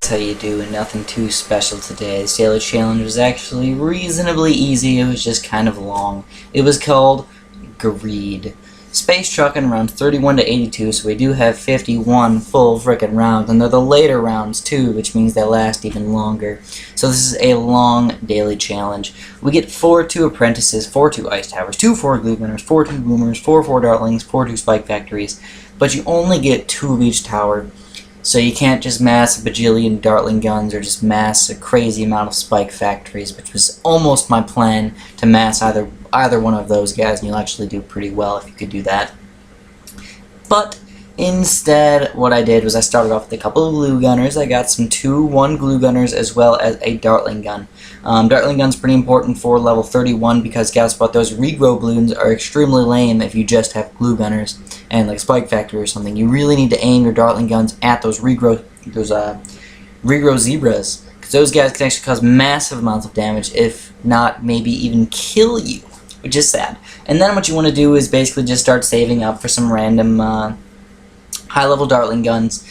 That's how you do, and nothing too special today. This daily challenge was actually reasonably easy. It was just kind of long. It was called Greed. Space trucking rounds 31 to 82, so we do have 51 full frickin' rounds, and they're the later rounds too, which means they last even longer. So this is a long daily challenge. We get 4 2 apprentices, 4 2 ice towers, 2 4 glue gunners, 4 2 boomers, 4 4 dartlings, 4 2 spike factories, but you only get 2 of each tower. So you can't just mass a bajillion dartling guns or just mass a crazy amount of spike factories, which was almost my plan, to mass either one of those guys, and you'll actually do pretty well if you could do that. But instead, what I did was I started off with a couple of glue gunners. I got some 2-1 glue gunners as well as a dartling gun. Dartling gun's pretty important for level 31 because guess what? Those regrow balloons are extremely lame if you just have glue gunners and like spike factory or something. You really need to aim your dartling guns at those regrow zebras, because those guys can actually cause massive amounts of damage, if not maybe even kill you, which is sad. And then what you want to do is basically just start saving up for some random high-level dartling guns.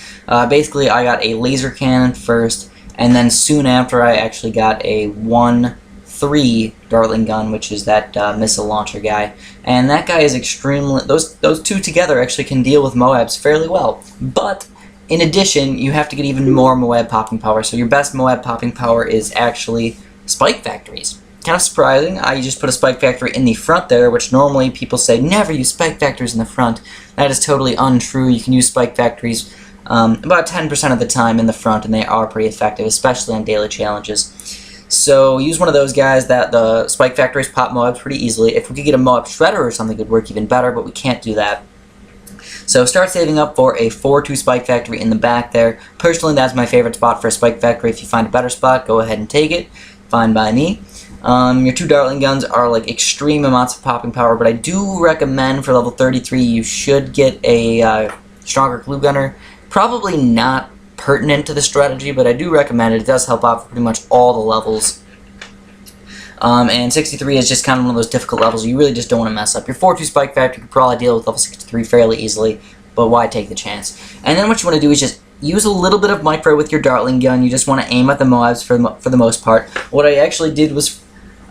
Basically, I got a laser cannon first, and then soon after I actually got a 1-3 dartling gun, which is that missile launcher guy. And that guy is extremely... Those two together actually can deal with Moabs fairly well. But in addition, you have to get even more Moab popping power. So your best Moab popping power is actually spike factories. Kind of surprising. I just put a spike factory in the front there, which normally people say never use spike factories in the front. That is totally untrue. You can use spike factories about 10% of the time in the front, and they are pretty effective, especially on daily challenges. So use one of those guys. That the spike factories pop Moabs pretty easily. If we could get a Moab shredder or something, it would work even better, but we can't do that. So start saving up for a 4-2 spike factory in the back there. Personally, that's my favorite spot for a spike factory. If you find a better spot, go ahead and take it. Fine by me. Your 2 dartling guns are like extreme amounts of popping power, but I do recommend for level 33 you should get a stronger glue gunner. Probably not pertinent to the strategy, but I do recommend it. It does help out for pretty much all the levels. And 63 is just kind of one of those difficult levels you really just don't want to mess up. Your 4-2 spike factory could probably deal with level 63 fairly easily, but why take the chance? And then what you want to do is just use a little bit of micro with your dartling gun. You just want to aim at the Moabs for the most part. What I actually did was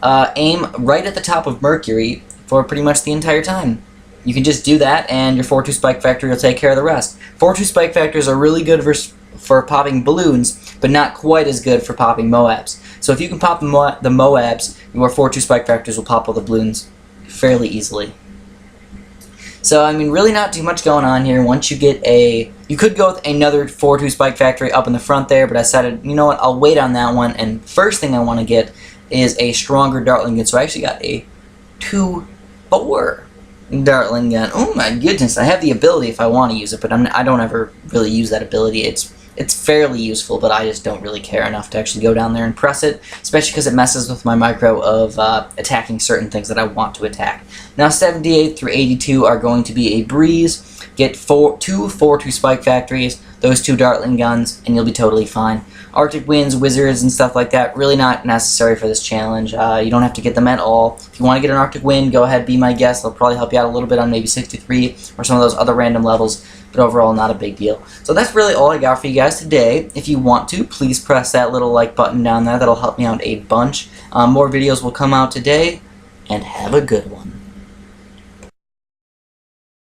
aim right at the top of Mercury for pretty much the entire time. You can just do that, and your 4-2 spike factory will take care of the rest. 4-2 spike factories are really good for popping balloons, but not quite as good for popping Moabs. So if you can pop the Moabs, your 4-2 spike factories will pop all the balloons fairly easily. So, I mean, really not too much going on here. Once you get a... You could go with another 4-2 spike factory up in the front there, but I decided, you know what, I'll wait on that one, and first thing I want to get is a stronger dartling gun. So I actually got a 2-4 dartling gun. Oh my goodness, I have the ability if I want to use it, but I don't ever really use that ability. It's fairly useful, but I just don't really care enough to actually go down there and press it, especially because it messes with my micro of attacking certain things that I want to attack. Now 78 through 82 are going to be a breeze. Get 2 4-2 spike factories, those 2 dartling guns, and you'll be totally fine. Arctic Winds, Wizards, and stuff like that, really not necessary for this challenge. You don't have to get them at all. If you want to get an Arctic Wind, go ahead, be my guest. They'll probably help you out a little bit on maybe 63 or some of those other random levels, but overall not a big deal. So that's really all I got for you guys today. If you want to, please press that little like button down there. That'll help me out a bunch. More videos will come out today, and have a good one.